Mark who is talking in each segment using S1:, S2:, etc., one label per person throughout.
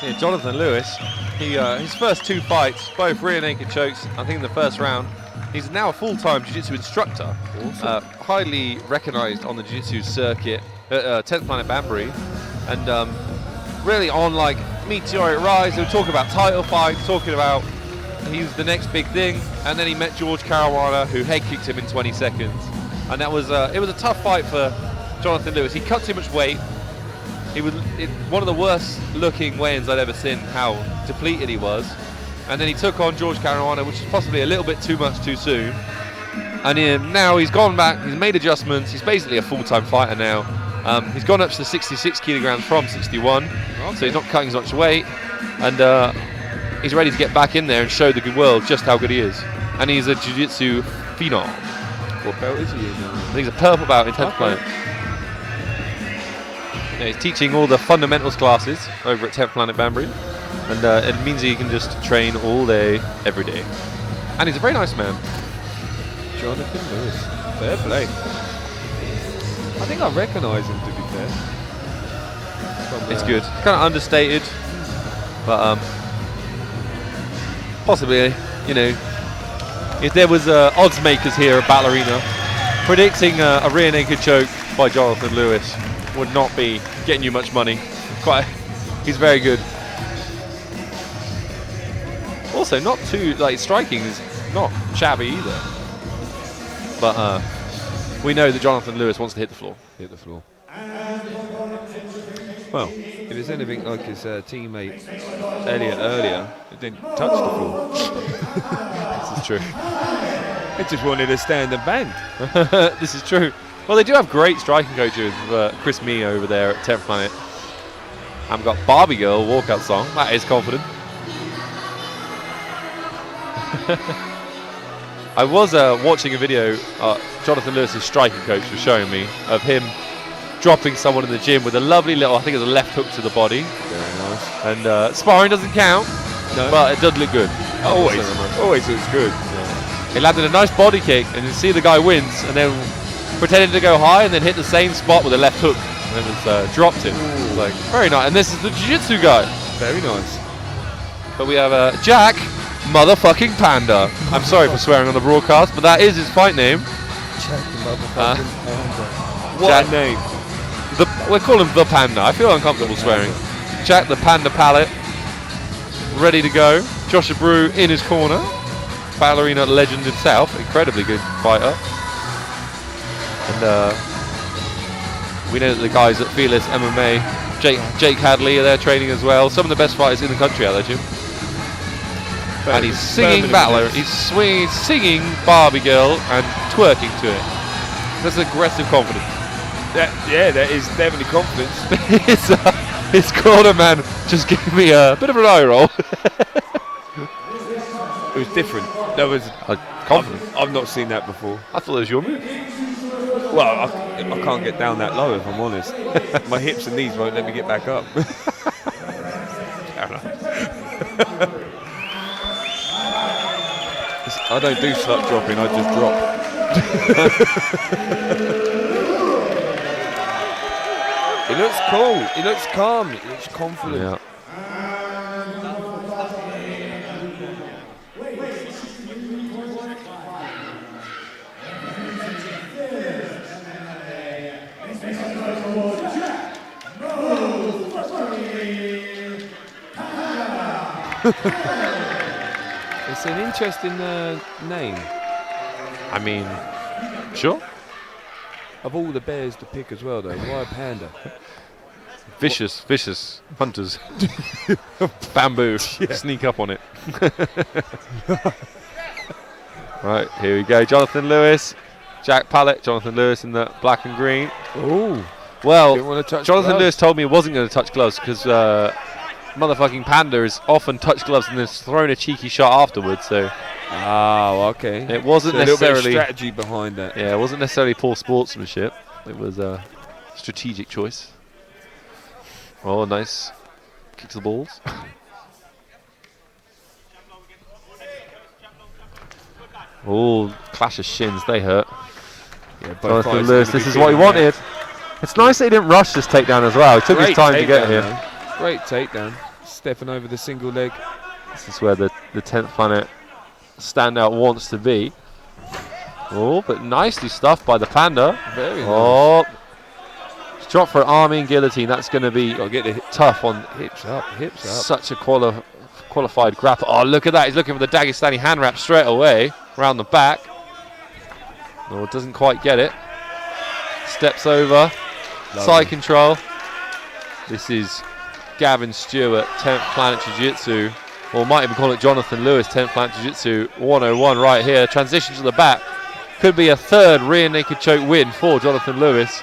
S1: Yeah, Jonathan Lewis, his first 2 fights, both rear naked chokes, I think in the first round. He's now a full-time jiu-jitsu instructor, awesome. Highly recognized on the jiu-jitsu circuit at 10th Planet Banbury, and really on like meteoric rise. They were talking about title fights, talking about he was the next big thing, and then he met George Caruana, who head kicked him in 20 seconds, and that was it was a tough fight for Jonathan Lewis. He cut too much weight. He was one of the worst looking weigh-ins I'd ever seen, how depleted he was. And then he took on George Caruana, which is possibly a little bit too much too soon. And now he's gone back, he's made adjustments, he's basically a full-time fighter now. He's gone up to the 66 kilograms from 61, okay. So he's not cutting as much weight. And he's ready to get back in there and show the good world just how good he is. And he's a jiu-jitsu phenom.
S2: What belt is he in now?
S1: I think he's a purple belt in 10th Planet. Yeah, he's teaching all the fundamentals classes over at 10th Planet Banbury, and it means he can just train all day, every day. And he's a very nice man.
S2: Jonathan Lewis, fair play. I think I recognise him, to be fair.
S1: It's good. Kind of understated, but possibly, you know, if there was odds makers here at Battle Arena, predicting a rear naked choke by Jonathan Lewis would not be getting you much money. He's very good. Also, not too striking is not shabby either. But we know that Jonathan Lewis wants to hit the floor.
S2: Hit the floor. Well, if it's anything like his teammate Elliot earlier, it didn't touch the floor.
S1: This is true.
S2: It just wanted to stand and bang.
S1: This is true. Well, they do have great striking coaches with Chris Mee over there at 10th Planet. I've got Barbie Girl walkout song. That is confident. I was watching a video Jonathan Lewis's striking coach was showing me of him dropping someone in the gym with a lovely little, I think it was a left hook to the body.
S2: Very nice.
S1: And sparring doesn't count, no. But it does look good.
S2: Always looks good.
S1: Yeah. He landed a nice body kick, and you see the guy wins, and then pretended to go high, and then hit the same spot with a left hook, and then it's dropped him. It's like very nice. And this is the jiu-jitsu guy.
S2: Very nice.
S1: But we have Jack motherfucking Panda. I'm sorry for swearing on the broadcast, but that is his fight name.
S2: Jack the motherfucking Panda. What
S1: Jack,
S2: a name.
S1: We'll call him the Panda. I feel uncomfortable swearing. Jack the Panda Pallet, ready to go. Josh Brew in his corner. Battle Arena legend himself, incredibly good fighter. And we know that the guys at Fearless MMA, Jake Hadley, are there training as well. Some of the best fighters in the country out there, Jim. And he's singing Battle. He's singing Barbie Girl and twerking to it. That's aggressive confidence.
S2: That is definitely confidence.
S1: His corner man just gave me a bit of an eye roll.
S2: It was different. That was
S1: confident.
S2: I've not seen that before.
S1: I thought it was your move.
S2: Well, I can't get down that low if I'm honest. My hips and knees won't let me get back up. I don't do slut dropping, I just drop. He looks cool, he looks calm, he looks confident.
S1: Yeah.
S2: It's an interesting name.
S1: I mean, sure.
S2: Of all the bears to pick as well, though, why a panda?
S1: Vicious hunters. Bamboo. Yeah. Sneak up on it. Right, here we go. Jonathan Lewis, Jack Pallet. Jonathan Lewis in the black and green.
S2: Oh.
S1: Well,
S2: Jonathan
S1: gloves. Lewis told me he wasn't going to touch gloves because motherfucking Panda has often touched gloves and then thrown a cheeky shot afterwards. So.
S2: Oh, okay.
S1: It wasn't
S2: so
S1: necessarily
S2: a little bit of strategy behind that.
S1: Yeah, it wasn't necessarily poor sportsmanship. It was a strategic choice. Oh, nice kick to the balls. Oh, clash of shins, they hurt.
S2: Yeah,
S1: Jonathan Lewis, this is what he wanted. It's nice that he didn't rush this takedown as well. He took his time to get here.
S2: Great takedown. stepping over the single leg.
S1: This is where the 10th Planet standout wants to be. Oh, but nicely stuffed by the Panda.
S2: Very nice.
S1: Oh, it's dropped for an arming guillotine. That's going to be
S2: Gotta get the
S1: tough on
S2: hips up.
S1: such a qualified grappler. Oh, look at that. He's looking for the Dagestani hand wrap straight away around the back. No, doesn't quite get it. Steps over.
S2: Lovely.
S1: Side control. This is Gavin Stewart, 10th Planet Jiu-Jitsu. Or might even call it Jonathan Lewis, 10th Planet Jiu-Jitsu 101 right here. Transition to the back. Could be a third rear naked choke win for Jonathan Lewis.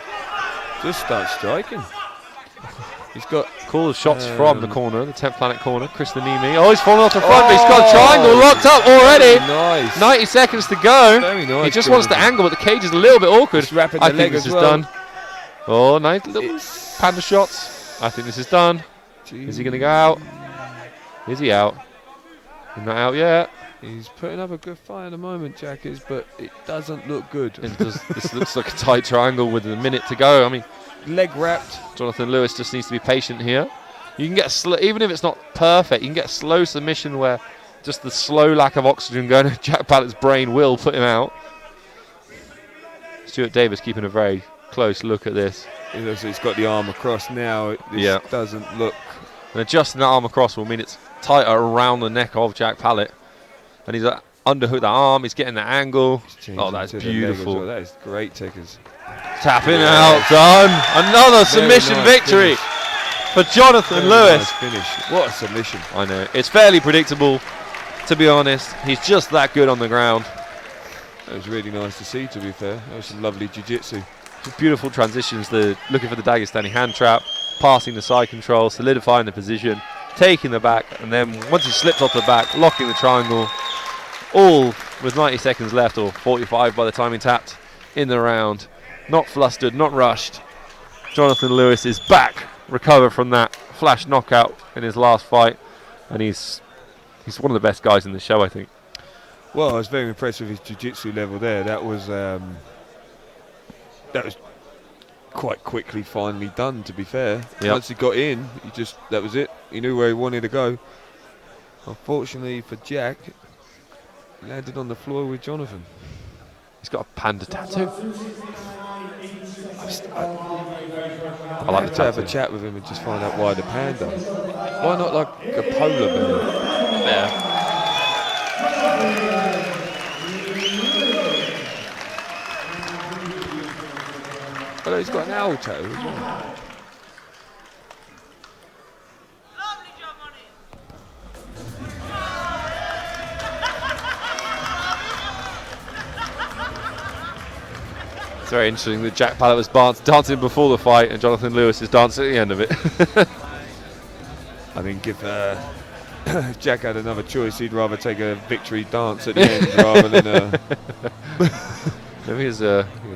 S2: Just start striking. He's got
S1: Cool shots from the corner, the 10th Planet corner. Chris Nimi. Oh, he's falling off the front, but he's got a triangle locked up already.
S2: Nice.
S1: 90 seconds to go.
S2: Very nice.
S1: He just wants to angle, but the cage is a little bit awkward.
S2: Just wrapping
S1: I
S2: the
S1: think
S2: leg
S1: this
S2: as
S1: is
S2: well.
S1: done. Oh, nice little Panda shots. I think this is done.
S2: Jeez.
S1: Is he going to go out? Is he out? He's not out yet.
S2: He's putting up a good fight at the moment, Jack is, but it doesn't look good.
S1: This looks like a tight triangle with a minute to go. I mean,
S2: Leg wrapped.
S1: Jonathan Lewis just needs to be patient here. You can get even if it's not perfect, you can get a slow submission where just the slow lack of oxygen going to Jack Pallet's brain will put him out. Stuart Davis keeping a very close look at this.
S2: He's got the arm across now. This doesn't look.
S1: And adjusting that arm across will mean it's tighter around the neck of Jack Pallet. And he's underhooked that arm, he's getting that angle. Oh, that's beautiful.
S2: Well. That is great, Tickers.
S1: Tapping out, done. Another submission
S2: nice
S1: victory
S2: finish.
S1: for Jonathan
S2: Very
S1: Lewis.
S2: Nice finish. What a submission.
S1: I know. It's fairly predictable, to be honest. He's just that good on the ground.
S2: That was really nice to see, to be fair. That was some lovely jiu-jitsu.
S1: Just beautiful transitions. Looking for the Dagestani hand trap, passing the side control, solidifying the position, taking the back, and then once he slips off the back, locking the triangle. All with 90 seconds left, or 45 by the time he tapped in the round. Not flustered, not rushed. Jonathan Lewis is back, recovered from that flash knockout in his last fight, and he's one of the best guys in the show, I think.
S2: Well, I was very impressed with his jiu-jitsu level there. That was quite quickly finally done, to be fair.
S1: Yep.
S2: Once he got in, that was it. He knew where he wanted to go. Unfortunately for Jack, he landed on the floor with Jonathan.
S1: He's got a panda tattoo.
S2: I like to have a chat with him and just find out why the panda. Why not like a polar bear?
S1: Yeah.
S2: Although he's got an owl tattoo as well.
S1: It's very interesting that Jack Pallet was dancing before the fight and Jonathan Lewis is dancing at the end of it.
S2: I think if Jack had another choice, he'd rather take a victory dance at the end rather than
S1: Maybe he's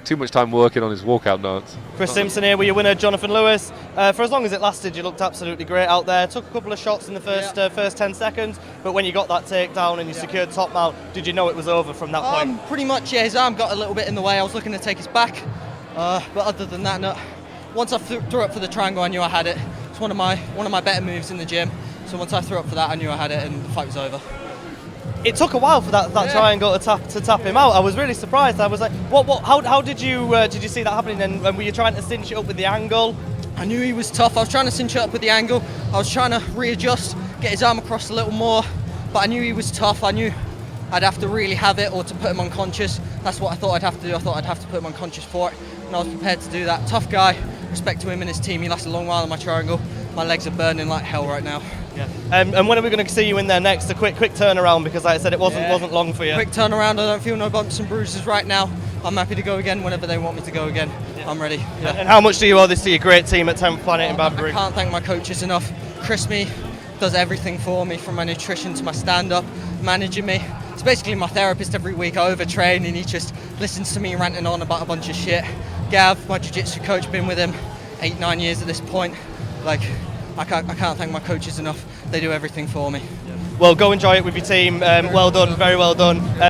S1: too much time working on his walkout dance.
S3: Chris Simpson here with your winner, Jonathan Lewis. For as long as it lasted, you looked absolutely great out there. Took a couple of shots in the first 10 seconds, but when you got that takedown and you secured top mount, did you know it was over from that point?
S4: Pretty much, yeah. His arm got a little bit in the way. I was looking to take his back, but other than that, no. Once I threw up for the triangle, I knew I had it. It's one of my better moves in the gym. So once I threw up for that, I knew I had it, and the fight was over.
S3: It took a while for that triangle to tap him out. I was really surprised. I was like, how did you see that happening? And were you trying to cinch it up with the angle?
S4: I knew he was tough. I was trying to cinch it up with the angle. I was trying to readjust, get his arm across a little more, but I knew he was tough. I knew I'd have to really have it or to put him unconscious. That's what I thought I'd have to do. I thought I'd have to put him unconscious for it, and I was prepared to do that. Tough guy. Respect to him and his team. He lasted a long while on my triangle. My legs are burning like hell right now.
S3: Yeah. And when are we going to see you in there next? A quick turnaround, because like I said, it wasn't long for you.
S4: Quick turnaround. I don't feel no bumps and bruises right now. I'm happy to go again whenever they want me to go again. Yeah. I'm ready. Yeah.
S3: And how much do you owe this to your great team at 10th Planet in Badbury?
S4: I can't thank my coaches enough. Chris does everything for me, from my nutrition to my stand-up, managing me. It's basically my therapist every week. I overtrain and he just listens to me ranting on about a bunch of shit. Gav, my jiu-jitsu coach, been with him 8-9 years at this point. Like, I can't thank my coaches enough. They do everything for me.
S3: Well, go enjoy it with your team. Well done, very well done.